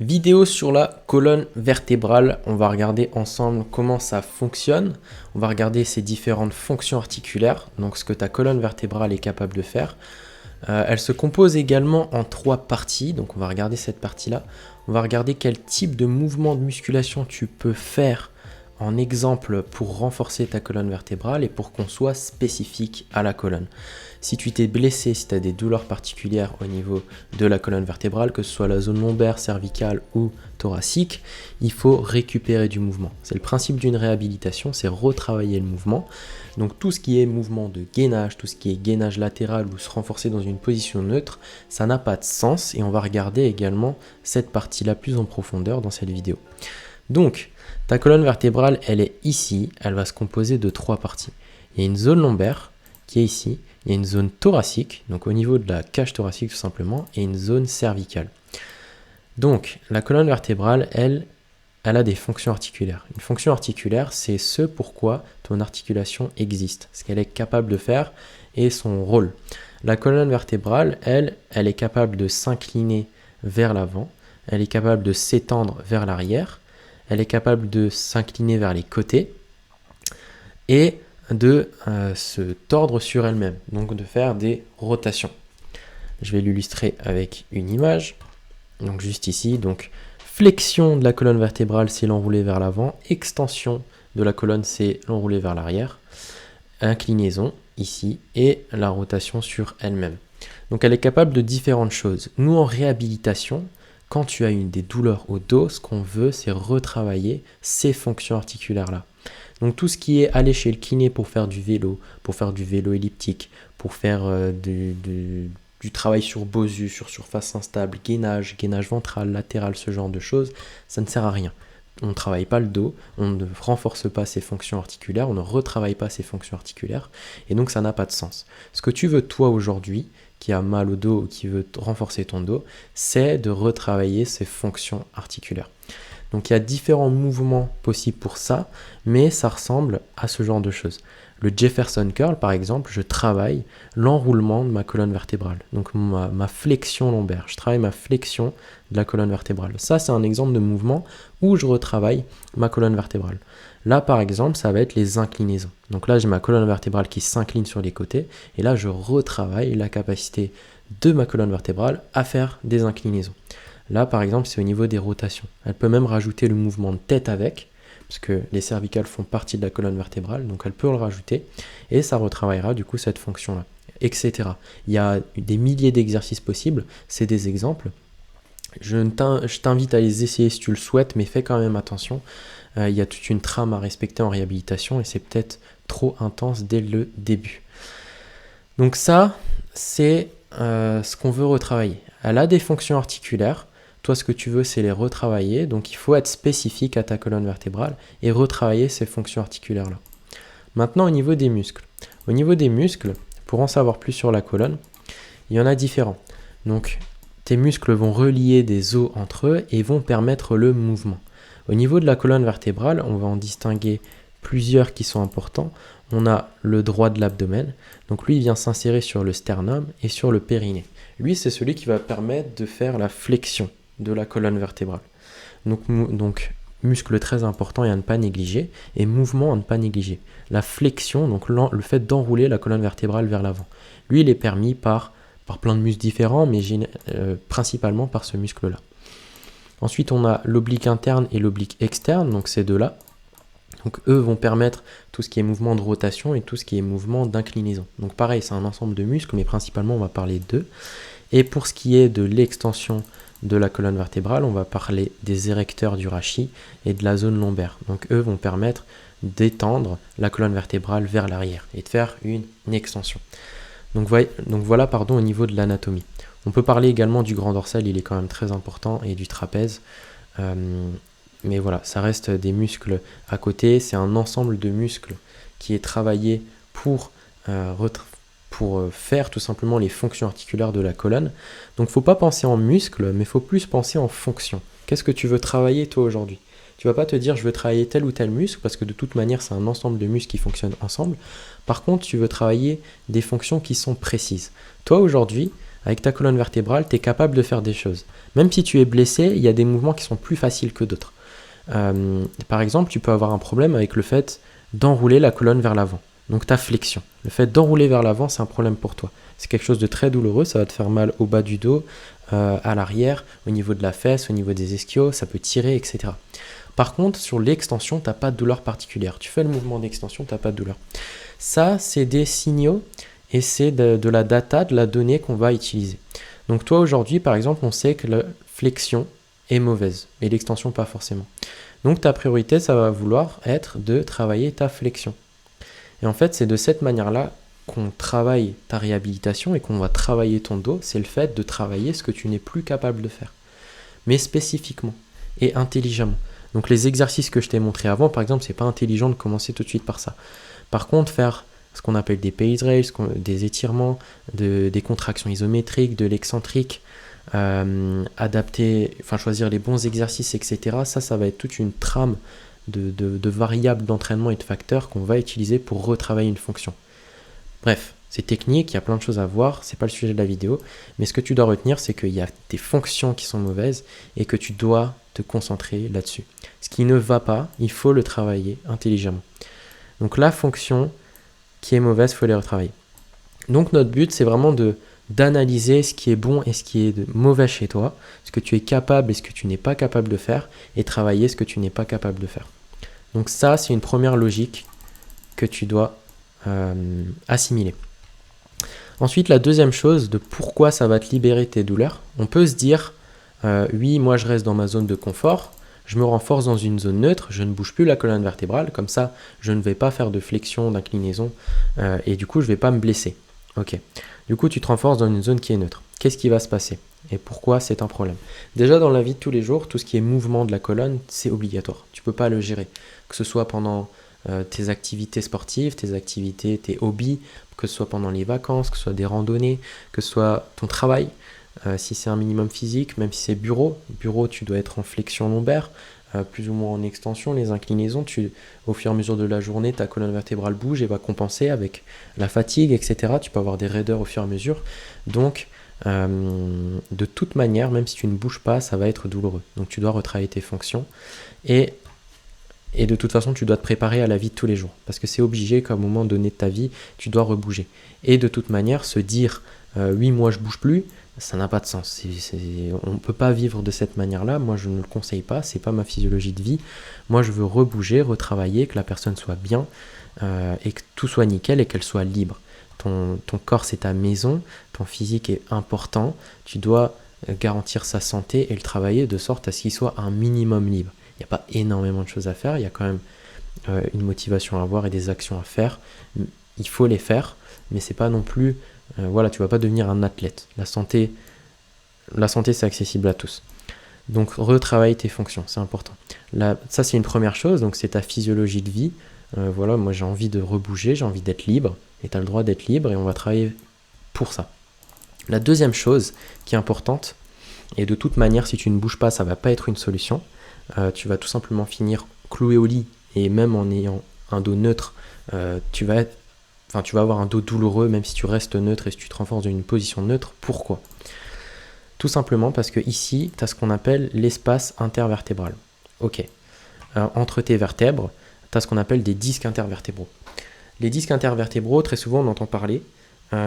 Vidéo sur la colonne vertébrale, on va regarder ensemble comment ça fonctionne, on va regarder ses différentes fonctions articulaires, donc ce que ta colonne vertébrale est capable de faire. Elle se compose également en 3 parties, donc on va regarder cette partie-là. On va regarder quel type de mouvement de musculation tu peux faire en exemple pour renforcer ta colonne vertébrale et pour qu'on soit spécifique à la colonne. Si tu t'es blessé, si tu as des douleurs particulières au niveau de la colonne vertébrale, que ce soit la zone lombaire, cervicale ou thoracique, il faut récupérer du mouvement. C'est le principe d'une réhabilitation, c'est retravailler le mouvement. Donc tout ce qui est mouvement de gainage, tout ce qui est gainage latéral ou se renforcer dans une position neutre, ça n'a pas de sens et on va regarder également cette partie-là plus en profondeur dans cette vidéo. Donc, ta colonne vertébrale, elle est ici, elle va se composer de 3 parties. Il y a une zone lombaire qui est ici, il y a une zone thoracique, donc au niveau de la cage thoracique tout simplement, et une zone cervicale. Donc, la colonne vertébrale, elle a des fonctions articulaires. Une fonction articulaire, c'est ce pourquoi ton articulation existe, ce qu'elle est capable de faire et son rôle. La colonne vertébrale, elle est capable de s'incliner vers l'avant, elle est capable de s'étendre vers l'arrière, elle est capable de s'incliner vers les côtés et de se tordre sur elle-même, donc de faire des rotations. Je vais l'illustrer avec une image. Donc juste ici, donc flexion de la colonne vertébrale, c'est l'enrouler vers l'avant, extension de la colonne, c'est l'enrouler vers l'arrière, inclinaison ici et la rotation sur elle-même. Donc elle est capable de différentes choses. Nous en réhabilitation, quand tu as des douleurs au dos, ce qu'on veut, c'est retravailler ces fonctions articulaires-là. Donc tout ce qui est aller chez le kiné pour faire du vélo elliptique, pour faire du travail sur bosu, sur surface instable, gainage ventral, latéral, ce genre de choses, ça ne sert à rien. On ne travaille pas le dos, on ne renforce pas ses fonctions articulaires, on ne retravaille pas ses fonctions articulaires, et donc ça n'a pas de sens. Ce que tu veux toi aujourd'hui, qui a mal au dos ou qui veut renforcer ton dos, c'est de retravailler ses fonctions articulaires. Donc il y a différents mouvements possibles pour ça, mais ça ressemble à ce genre de choses. Le Jefferson Curl, par exemple, je travaille l'enroulement de ma colonne vertébrale, donc ma flexion lombaire. Je travaille ma flexion de la colonne vertébrale. Ça, c'est un exemple de mouvement où je retravaille ma colonne vertébrale. Là, par exemple, ça va être les inclinaisons. Donc là, j'ai ma colonne vertébrale qui s'incline sur les côtés, et là, je retravaille la capacité de ma colonne vertébrale à faire des inclinaisons. Là, par exemple, c'est au niveau des rotations. Elle peut même rajouter le mouvement de tête avec, parce que les cervicales font partie de la colonne vertébrale, donc elle peut le rajouter, et ça retravaillera du coup cette fonction-là, etc. Il y a des milliers d'exercices possibles, c'est des exemples. Je t'invite à les essayer si tu le souhaites, mais fais quand même attention. Il y a toute une trame à respecter en réhabilitation, et c'est peut-être trop intense dès le début. Donc ça, c'est ce qu'on veut retravailler. Elle a des fonctions articulaires. Toi, ce que tu veux, c'est les retravailler. Donc, il faut être spécifique à ta colonne vertébrale et retravailler ces fonctions articulaires-là. Maintenant, au niveau des muscles. Au niveau des muscles, pour en savoir plus sur la colonne, il y en a différents. Donc, tes muscles vont relier des os entre eux et vont permettre le mouvement. Au niveau de la colonne vertébrale, on va en distinguer plusieurs qui sont importants. On a le droit de l'abdomen. Donc, lui, il vient s'insérer sur le sternum et sur le périnée. Lui, c'est celui qui va permettre de faire la flexion de la colonne vertébrale. Donc muscle très important et à ne pas négliger, et mouvement à ne pas négliger. La flexion, donc le fait d'enrouler la colonne vertébrale vers l'avant. Lui, il est permis par plein de muscles différents, mais principalement par ce muscle-là. Ensuite, on a l'oblique interne et l'oblique externe, donc ces deux-là. Donc eux vont permettre tout ce qui est mouvement de rotation et tout ce qui est mouvement d'inclinaison. Donc pareil, c'est un ensemble de muscles, mais principalement on va parler d'eux. Et pour ce qui est de l'extension de la colonne vertébrale, on va parler des érecteurs du rachis et de la zone lombaire. Donc eux vont permettre d'étendre la colonne vertébrale vers l'arrière et de faire une extension. Donc voilà au niveau de l'anatomie. On peut parler également du grand dorsal, il est quand même très important, et du trapèze. Mais voilà, ça reste des muscles à côté, c'est un ensemble de muscles qui est travaillé pour faire tout simplement les fonctions articulaires de la colonne. Donc il ne faut pas penser en muscles, mais il faut plus penser en fonctions. Qu'est-ce que tu veux travailler toi aujourd'hui ? Tu ne vas pas te dire je veux travailler tel ou tel muscle, parce que de toute manière c'est un ensemble de muscles qui fonctionnent ensemble. Par contre, tu veux travailler des fonctions qui sont précises. Toi aujourd'hui, avec ta colonne vertébrale, tu es capable de faire des choses. Même si tu es blessé, il y a des mouvements qui sont plus faciles que d'autres. Par exemple, tu peux avoir un problème avec le fait d'enrouler la colonne vers l'avant. Donc ta flexion. Le fait d'enrouler vers l'avant, c'est un problème pour toi. C'est quelque chose de très douloureux, ça va te faire mal au bas du dos, à l'arrière, au niveau de la fesse, au niveau des ischios, ça peut tirer, etc. Par contre, sur l'extension, tu n'as pas de douleur particulière. Tu fais le mouvement d'extension, tu n'as pas de douleur. Ça, c'est des signaux et c'est de la data, de la donnée qu'on va utiliser. Donc toi, aujourd'hui, par exemple, on sait que la flexion est mauvaise et l'extension pas forcément. Donc ta priorité, ça va vouloir être de travailler ta flexion. Et en fait, c'est de cette manière-là qu'on travaille ta réhabilitation et qu'on va travailler ton dos. C'est le fait de travailler ce que tu n'es plus capable de faire, mais spécifiquement et intelligemment. Donc les exercices que je t'ai montrés avant, par exemple, c'est pas intelligent de commencer tout de suite par ça. Par contre, faire ce qu'on appelle des page rails, des étirements, des contractions isométriques, de l'excentrique, choisir les bons exercices, etc. Ça va être toute une trame de variables d'entraînement et de facteurs qu'on va utiliser pour retravailler une fonction. Bref, c'est technique, il y a plein de choses à voir, c'est pas le sujet de la vidéo, mais ce que tu dois retenir, c'est qu'il y a des fonctions qui sont mauvaises et que tu dois te concentrer là-dessus. Ce qui ne va pas, il faut le travailler intelligemment. Donc la fonction qui est mauvaise, il faut les retravailler. Donc notre but, c'est vraiment d'analyser ce qui est bon et ce qui est mauvais chez toi, ce que tu es capable et ce que tu n'es pas capable de faire, et travailler ce que tu n'es pas capable de faire. Donc ça, c'est une première logique que tu dois assimiler. Ensuite, la deuxième chose de pourquoi ça va te libérer tes douleurs, on peut se dire, oui, moi je reste dans ma zone de confort, je me renforce dans une zone neutre, je ne bouge plus la colonne vertébrale, comme ça je ne vais pas faire de flexion, d'inclinaison, et du coup je ne vais pas me blesser. Ok. Du coup, tu te renforces dans une zone qui est neutre. Qu'est-ce qui va se passer et pourquoi c'est un problème? Déjà, dans la vie de tous les jours, tout ce qui est mouvement de la colonne, c'est obligatoire. Tu ne peux pas le gérer. Que ce soit pendant tes activités sportives, tes activités, tes hobbies, que ce soit pendant les vacances, que ce soit des randonnées, que ce soit ton travail, si c'est un minimum physique, même si c'est bureau, tu dois être en flexion lombaire, plus ou moins en extension, les inclinaisons, au fur et à mesure de la journée, ta colonne vertébrale bouge et va compenser avec la fatigue, etc. Tu peux avoir des raideurs au fur et à mesure. Donc, de toute manière, même si tu ne bouges pas, ça va être douloureux. Donc, tu dois retravailler tes fonctions et de toute façon, tu dois te préparer à la vie de tous les jours parce que c'est obligé qu'à un moment donné de ta vie, tu dois rebouger. Et de toute manière, se dire oui, moi je bouge plus, ça n'a pas de sens. On ne peut pas vivre de cette manière-là. Moi, je ne le conseille pas. C'est pas ma physiologie de vie. Moi, je veux rebouger, retravailler, que la personne soit bien et que tout soit nickel et qu'elle soit libre. Ton corps, c'est ta maison. Ton physique est important. Tu dois garantir sa santé et le travailler de sorte à ce qu'il soit un minimum libre. Il n'y a pas énormément de choses à faire. Il y a quand même une motivation à avoir et des actions à faire. Il faut les faire, mais c'est pas non plus... voilà, tu vas pas devenir un athlète. La santé, c'est accessible à tous. Donc, retravaille tes fonctions, c'est important. Ça, c'est une première chose, donc c'est ta physiologie de vie. Voilà, moi, j'ai envie de rebouger, j'ai envie d'être libre, et tu as le droit d'être libre, et on va travailler pour ça. La deuxième chose qui est importante, et de toute manière, si tu ne bouges pas, ça va pas être une solution. Tu vas tout simplement finir cloué au lit, et même en ayant un dos neutre, tu vas avoir un dos douloureux même si tu restes neutre et si tu te renforces dans une position neutre. Pourquoi? Tout simplement parce que ici, tu as ce qu'on appelle l'espace intervertébral. Ok. Entre tes vertèbres, tu as ce qu'on appelle des disques intervertébraux. Les disques intervertébraux, très souvent on entend parler,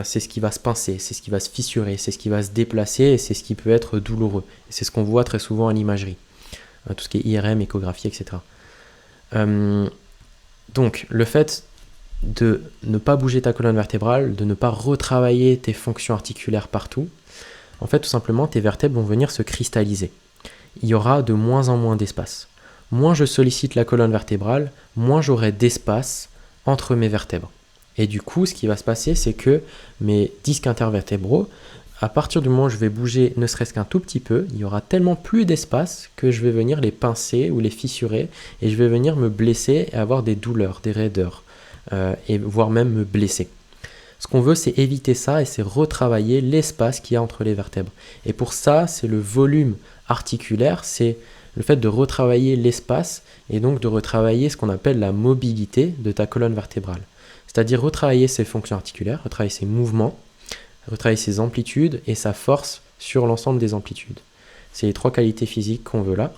c'est ce qui va se pincer, c'est ce qui va se fissurer, c'est ce qui va se déplacer et c'est ce qui peut être douloureux. Et c'est ce qu'on voit très souvent à l'imagerie. Tout ce qui est IRM, échographie, etc. Donc, le fait de ne pas bouger ta colonne vertébrale, de ne pas retravailler tes fonctions articulaires partout, en fait, tout simplement, tes vertèbres vont venir se cristalliser. Il y aura de moins en moins d'espace. Moins je sollicite la colonne vertébrale, moins j'aurai d'espace entre mes vertèbres. Et du coup, ce qui va se passer, c'est que mes disques intervertébraux, à partir du moment où je vais bouger ne serait-ce qu'un tout petit peu, il y aura tellement plus d'espace que je vais venir les pincer ou les fissurer et je vais venir me blesser et avoir des douleurs, des raideurs et voire même me blesser. Ce qu'on veut, c'est éviter ça et c'est retravailler l'espace qu'il y a entre les vertèbres. Et pour ça, c'est le volume articulaire, c'est le fait de retravailler l'espace et donc de retravailler ce qu'on appelle la mobilité de ta colonne vertébrale. C'est-à-dire retravailler ses fonctions articulaires, retravailler ses mouvements, retravailler ses amplitudes et sa force sur l'ensemble des amplitudes. C'est les 3 qualités physiques qu'on veut là.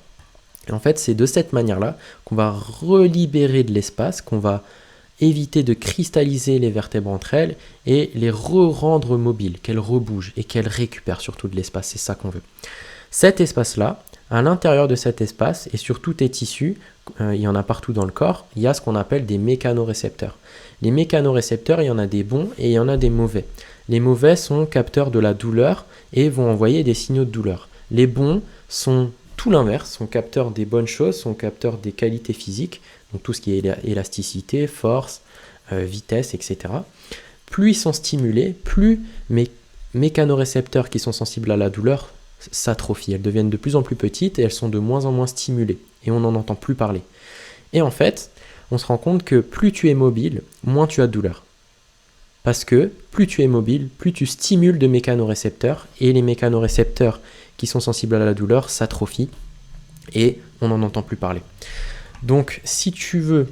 Et en fait, c'est de cette manière-là qu'on va relibérer de l'espace, qu'on va éviter de cristalliser les vertèbres entre elles et les rendre mobiles, qu'elles rebougent et qu'elles récupèrent surtout de l'espace. C'est ça qu'on veut. Cet espace-là, à l'intérieur de cet espace et sur tous tes tissus, il y en a partout dans le corps, il y a ce qu'on appelle des mécanorécepteurs. Les mécanorécepteurs, il y en a des bons et il y en a des mauvais. Les mauvais sont capteurs de la douleur et vont envoyer des signaux de douleur. Les bons sont tout l'inverse, sont capteurs des bonnes choses, sont capteurs des qualités physiques, donc tout ce qui est élasticité, force, vitesse, etc. Plus ils sont stimulés, plus mes mécanorécepteurs qui sont sensibles à la douleur s'atrophient. Elles deviennent de plus en plus petites et elles sont de moins en moins stimulées. Et on n'en entend plus parler. Et en fait, on se rend compte que plus tu es mobile, moins tu as de douleur. Parce que plus tu es mobile, plus tu stimules de mécanorécepteurs. Et les mécanorécepteurs qui sont sensibles à la douleur s'atrophient. Et on n'en entend plus parler. Donc, si tu veux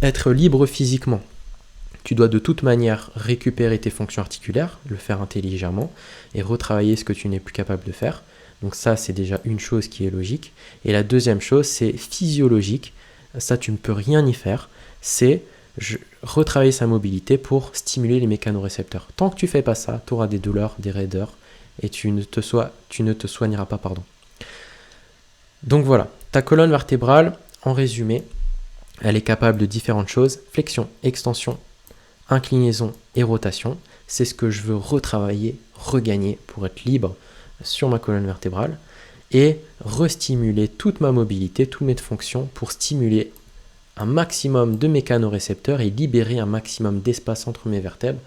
être libre physiquement, tu dois de toute manière récupérer tes fonctions articulaires, le faire intelligemment et retravailler ce que tu n'es plus capable de faire. Donc ça, c'est déjà une chose qui est logique. Et la deuxième chose, c'est physiologique. Ça, tu ne peux rien y faire. C'est retravailler sa mobilité pour stimuler les mécanorécepteurs. Tant que tu ne fais pas ça, tu auras des douleurs, des raideurs et tu ne te soigneras pas. Donc voilà, ta colonne vertébrale, en résumé, elle est capable de différentes choses. Flexion, extension, inclinaison et rotation, c'est ce que je veux retravailler, regagner pour être libre sur ma colonne vertébrale et restimuler toute ma mobilité, toutes mes fonctions pour stimuler un maximum de mécanorécepteurs et libérer un maximum d'espace entre mes vertèbres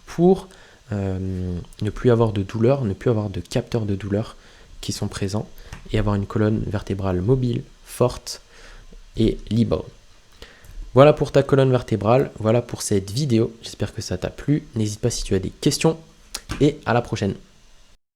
pour ne plus avoir de douleur, ne plus avoir de capteurs de douleur qui sont présents et avoir une colonne vertébrale mobile, forte et libre. Voilà pour ta colonne vertébrale, voilà pour cette vidéo. J'espère que ça t'a plu. N'hésite pas si tu as des questions et à la prochaine.